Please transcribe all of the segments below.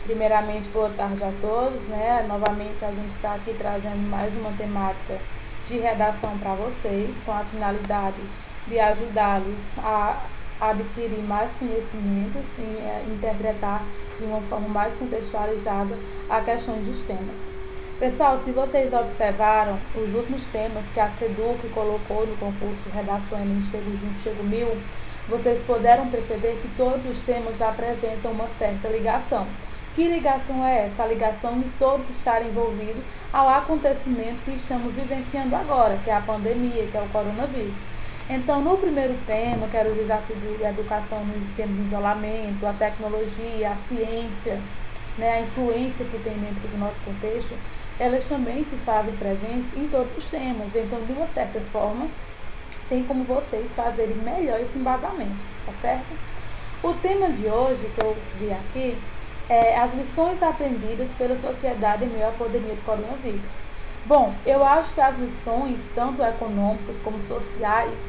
Primeiramente, boa tarde a todos, né? Novamente a gente está aqui trazendo mais uma temática de redação para vocês, com a finalidade de ajudá-los a adquirir mais conhecimentos e interpretar de uma forma mais contextualizada a questões dos temas. Pessoal, se vocês observaram os últimos temas que a SEDUC colocou no concurso Redação Enem Chego Junto, Chego Mil, vocês puderam perceber que todos os temas apresentam uma certa ligação. Que ligação é essa? A ligação de todos estarem envolvidos ao acontecimento que estamos vivenciando agora, que é a pandemia, que é o coronavírus. Então, no primeiro tema, que era o desafio de educação no tempo de isolamento, a tecnologia, a ciência, né, a influência que tem dentro do nosso contexto, elas também se fazem presentes em todos os temas. Então, de uma certa forma, tem como vocês fazerem melhor esse embasamento, tá certo? O tema de hoje, que eu vi aqui, é as lições aprendidas pela sociedade em meio à pandemia do coronavírus. Bom, eu acho que as lições, tanto econômicas como sociais,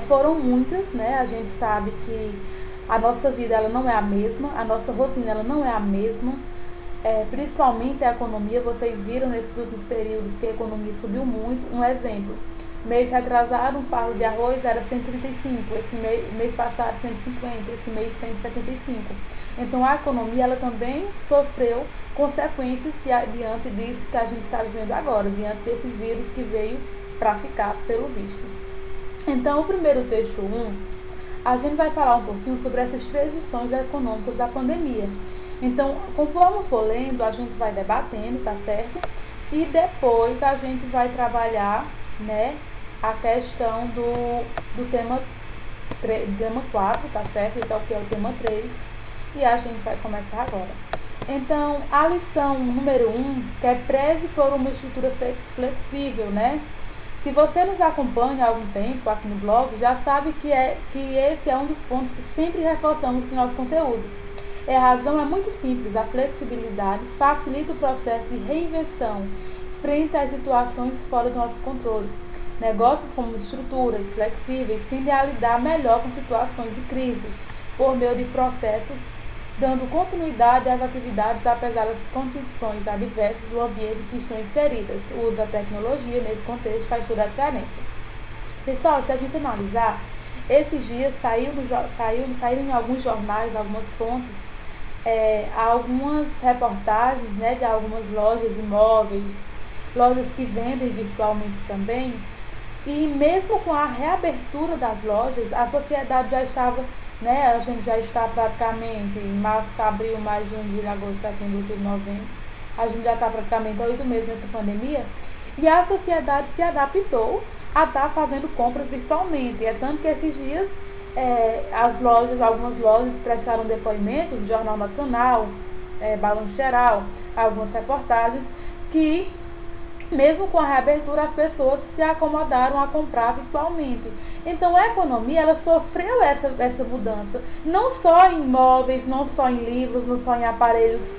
foram muitas, né? A gente sabe que a nossa vida ela não é a mesma, a nossa rotina ela não é a mesma, principalmente a economia. Vocês viram nesses últimos períodos que a economia subiu muito. Um exemplo, mês retrasado um fardo de arroz era 135, esse mês passado 150, esse mês 175. Então a economia ela também sofreu consequências diante disso que a gente está vivendo agora, diante desse vírus que veio para ficar, pelo visto. Então o primeiro texto 1, a gente vai falar um pouquinho sobre essas três lições econômicas da pandemia. Então, conforme for lendo, a gente vai debatendo, tá certo? E depois a gente vai trabalhar, né, a questão do tema 4, tá certo? Esse é o que é o tema 3. E a gente vai começar agora. Então, a lição número 1, que é preze por uma estrutura flexível, né? Se você nos acompanha há algum tempo aqui no blog, já sabe que esse é um dos pontos que sempre reforçamos em nossos conteúdos. A razão é muito simples, a flexibilidade facilita o processo de reinvenção frente às situações fora do nosso controle. Negócios como estruturas flexíveis tendem a lidar melhor com situações de crise, por meio de processos, dando continuidade às atividades apesar das condições adversas do ambiente que estão inseridas. O uso da tecnologia nesse contexto faz toda a diferença. Pessoal, se a gente analisar, esses dias saíram em alguns jornais, algumas fontes, algumas reportagens, né, de algumas lojas imóveis, lojas que vendem virtualmente também, e mesmo com a reabertura das lojas, a sociedade já estava, né, a gente já está praticamente em março, abril, maio, junho, julho, agosto, setembro, outubro, novembro, a gente já está praticamente 8 meses nessa pandemia, e a sociedade se adaptou a estar fazendo compras virtualmente. É tanto que esses dias algumas lojas prestaram depoimentos, Jornal Nacional, Balanço Geral, algumas reportagens, que mesmo com a reabertura, as pessoas se acomodaram a comprar virtualmente. Então, a economia ela sofreu essa mudança. Não só em imóveis, não só em livros, não só em aparelhos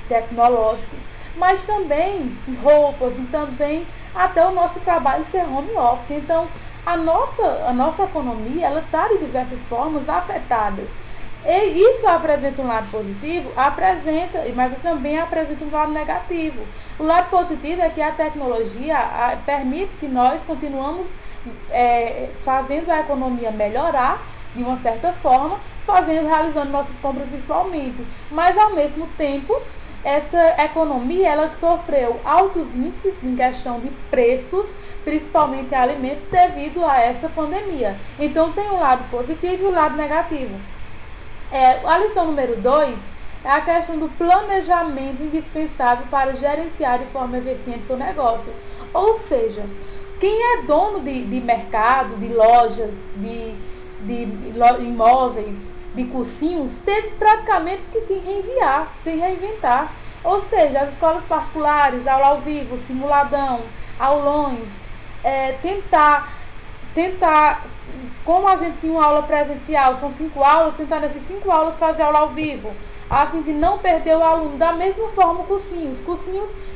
tecnológicos, mas também em roupas e também até o nosso trabalho ser home office. Então, a nossa economia ela está de diversas formas afetadas. E isso apresenta um lado positivo? Apresenta, mas também apresenta um lado negativo. O lado positivo é que a tecnologia permite que nós continuamos fazendo a economia melhorar de uma certa forma, realizando nossas compras virtualmente. Mas, ao mesmo tempo, essa economia ela sofreu altos índices em questão de preços, principalmente em alimentos, devido a essa pandemia. Então, tem um lado positivo e um lado negativo. A lição número 2 é a questão do planejamento indispensável para gerenciar de forma eficiente seu negócio. Ou seja, quem é dono de mercado, de lojas, de imóveis, de cursinhos, teve praticamente que se reinventar. Ou seja, as escolas particulares, aula ao vivo, simuladão, aulões, tentar, como a gente tinha uma aula presencial, são 5 aulas, tentar nessas 5 aulas fazer aula ao vivo, a fim de não perder o aluno. Da mesma forma, cursinhos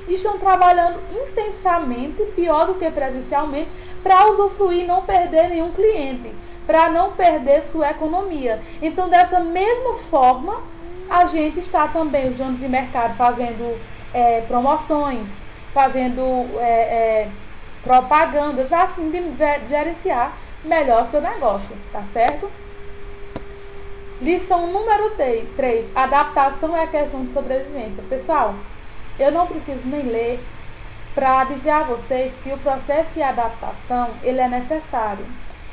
estão trabalhando intensamente, pior do que presencialmente, para usufruir e não perder nenhum cliente, para não perder sua economia. Então, dessa mesma forma, a gente está também, os donos de mercado, fazendo promoções, fazendo propagandas, a fim de gerenciar melhor seu negócio, tá certo? Lição número 3. Adaptação é a questão de sobrevivência. Pessoal, eu não preciso nem ler para dizer a vocês que o processo de adaptação, ele é necessário.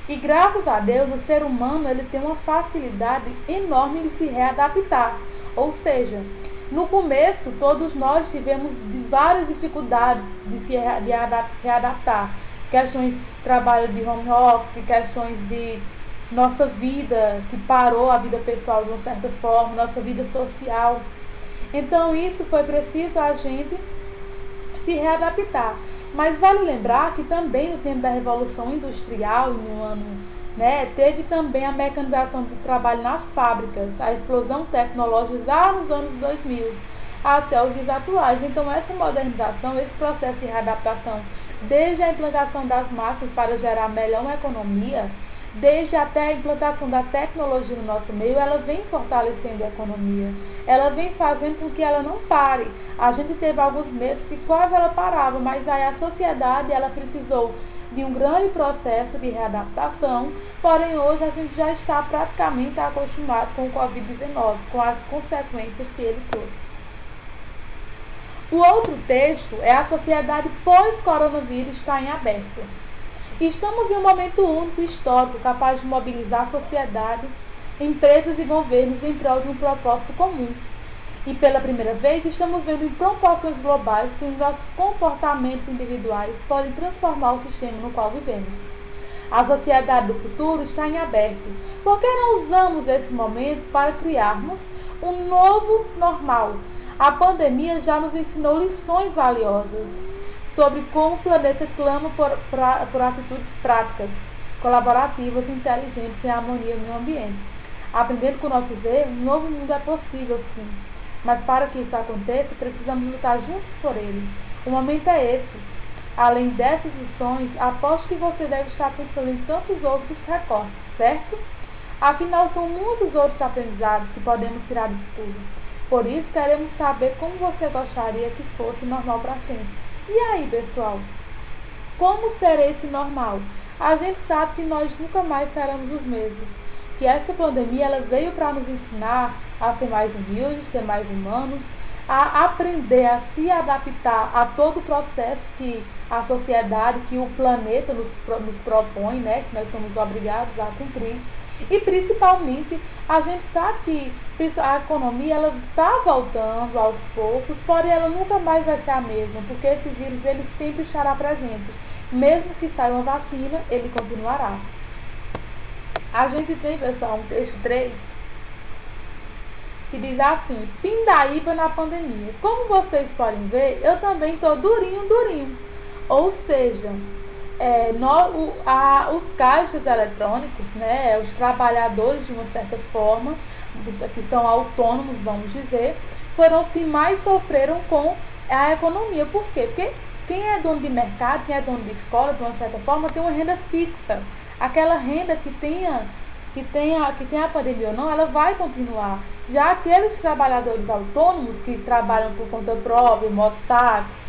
E graças a Deus, o ser humano ele tem uma facilidade enorme de se readaptar. Ou seja, no começo, todos nós tivemos várias dificuldades de se readaptar. Questões de trabalho de home office, questões de nossa vida, que parou a vida pessoal de uma certa forma, nossa vida social. Então, isso foi preciso a gente se readaptar. Mas vale lembrar que também no tempo da Revolução Industrial, no ano, teve também a mecanização do trabalho nas fábricas, a explosão tecnológica já nos anos 2000 até os dias atuais. Então essa modernização, esse processo de readaptação, desde a implantação das máquinas para gerar melhor economia, desde até a implantação da tecnologia no nosso meio, ela vem fortalecendo a economia. Ela vem fazendo com que ela não pare. A gente teve alguns meses que quase ela parava, mas aí a sociedade ela precisou de um grande processo de readaptação, porém hoje a gente já está praticamente acostumado com o Covid-19, com as consequências que ele trouxe. O outro texto é a sociedade pós-coronavírus está em aberto. Estamos em um momento único e histórico capaz de mobilizar a sociedade, empresas e governos em prol de um propósito comum. E pela primeira vez estamos vendo em proporções globais que os nossos comportamentos individuais podem transformar o sistema no qual vivemos. A sociedade do futuro está em aberto. Por que não usamos esse momento para criarmos um novo normal? A pandemia já nos ensinou lições valiosas sobre como o planeta clama por atitudes práticas, colaborativas, inteligentes e em harmonia no meio ambiente. Aprendendo com nossos erros, um novo mundo é possível, sim. Mas para que isso aconteça, precisamos lutar juntos por ele. O momento é esse. Além dessas lições, aposto que você deve estar pensando em tantos outros recortes, certo? Afinal, são muitos outros aprendizados que podemos tirar disso tudo. Por isso, queremos saber como você gostaria que fosse normal para frente. E aí, pessoal? Como será esse normal? A gente sabe que nós nunca mais seremos os mesmos. Que essa pandemia ela veio para nos ensinar a ser mais humildes, ser mais humanos, a aprender a se adaptar a todo o processo que a sociedade, que o planeta nos propõe, que nós somos obrigados a cumprir. E principalmente, a gente sabe que a economia ela está voltando aos poucos, porém ela nunca mais vai ser a mesma, porque esse vírus ele sempre estará presente. Mesmo que saia uma vacina, ele continuará. A gente tem, pessoal, um texto 3 que diz assim: Pindaíba na pandemia. Como vocês podem ver, eu também estou durinho. Ou seja, os caixas eletrônicos, os trabalhadores de uma certa forma, que são autônomos, vamos dizer, foram os que mais sofreram com a economia. Por quê? Porque quem é dono de mercado, quem é dono de escola, de uma certa forma, tem uma renda fixa. Aquela renda que tenha a pandemia ou não, ela vai continuar. Já aqueles trabalhadores autônomos que trabalham por conta própria, mototáxi,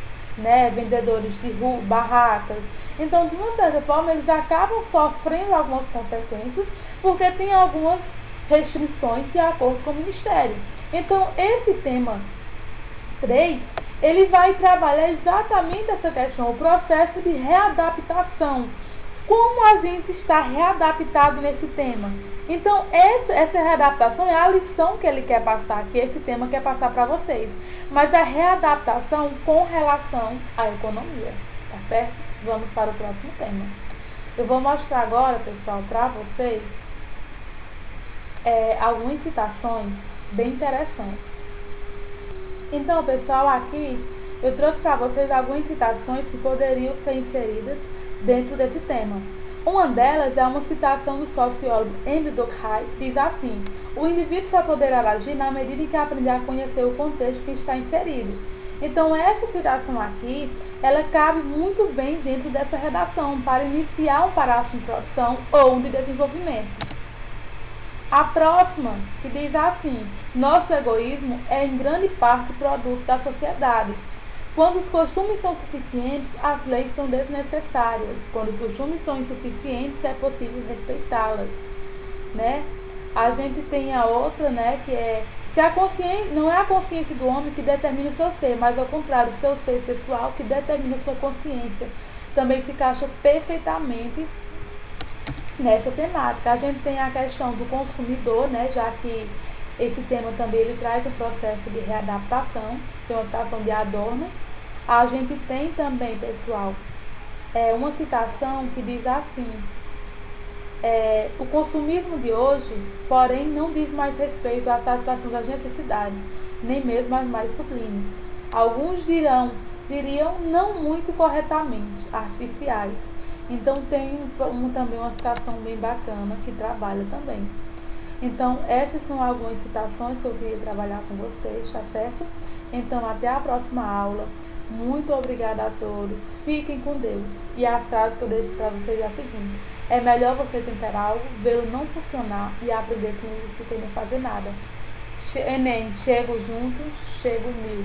vendedores de rua, barracas, então de uma certa forma eles acabam sofrendo algumas consequências porque tem algumas restrições de acordo com o Ministério. Então esse tema 3, ele vai trabalhar exatamente essa questão, o processo de readaptação. Como a gente está readaptado nesse tema? Então, essa readaptação é a lição que ele quer passar, que esse tema quer passar para vocês. Mas a readaptação com relação à economia, tá certo? Vamos para o próximo tema. Eu vou mostrar agora, pessoal, para vocês algumas citações bem interessantes. Então, pessoal, aqui eu trouxe para vocês algumas citações que poderiam ser inseridas dentro desse tema. Uma delas é uma citação do sociólogo Emile Durkheim, que diz assim: o indivíduo só poderá agir na medida em que aprender a conhecer o contexto que está inserido. Então essa citação aqui, ela cabe muito bem dentro dessa redação, para iniciar um parágrafo de introdução ou de desenvolvimento. A próxima, que diz assim: nosso egoísmo é em grande parte produto da sociedade. Quando os costumes são suficientes, as leis são desnecessárias. Quando os costumes são insuficientes, é possível respeitá-las, né? A gente tem a outra, né, que é: se a consciência, não é a consciência do homem que determina o seu ser, mas ao contrário, o seu ser sexual que determina a sua consciência. Também se encaixa perfeitamente nessa temática. A gente tem a questão do consumidor, né, já que esse tema também ele traz o processo de readaptação, tem uma citação de Adorno. A gente tem também, pessoal, uma citação que diz assim: o consumismo de hoje, porém, não diz mais respeito à satisfação das necessidades, nem mesmo às mais sublimes. Alguns diriam não muito corretamente, artificiais. Então tem também uma citação bem bacana que trabalha também. Então essas são algumas citações que eu queria trabalhar com vocês, tá certo? Então até a próxima aula. Muito obrigada a todos. Fiquem com Deus. E a frase que eu deixo para vocês é a seguinte: é melhor você tentar algo, vê-lo não funcionar e aprender com isso do que não fazer nada. Enem, chego junto, chego mil.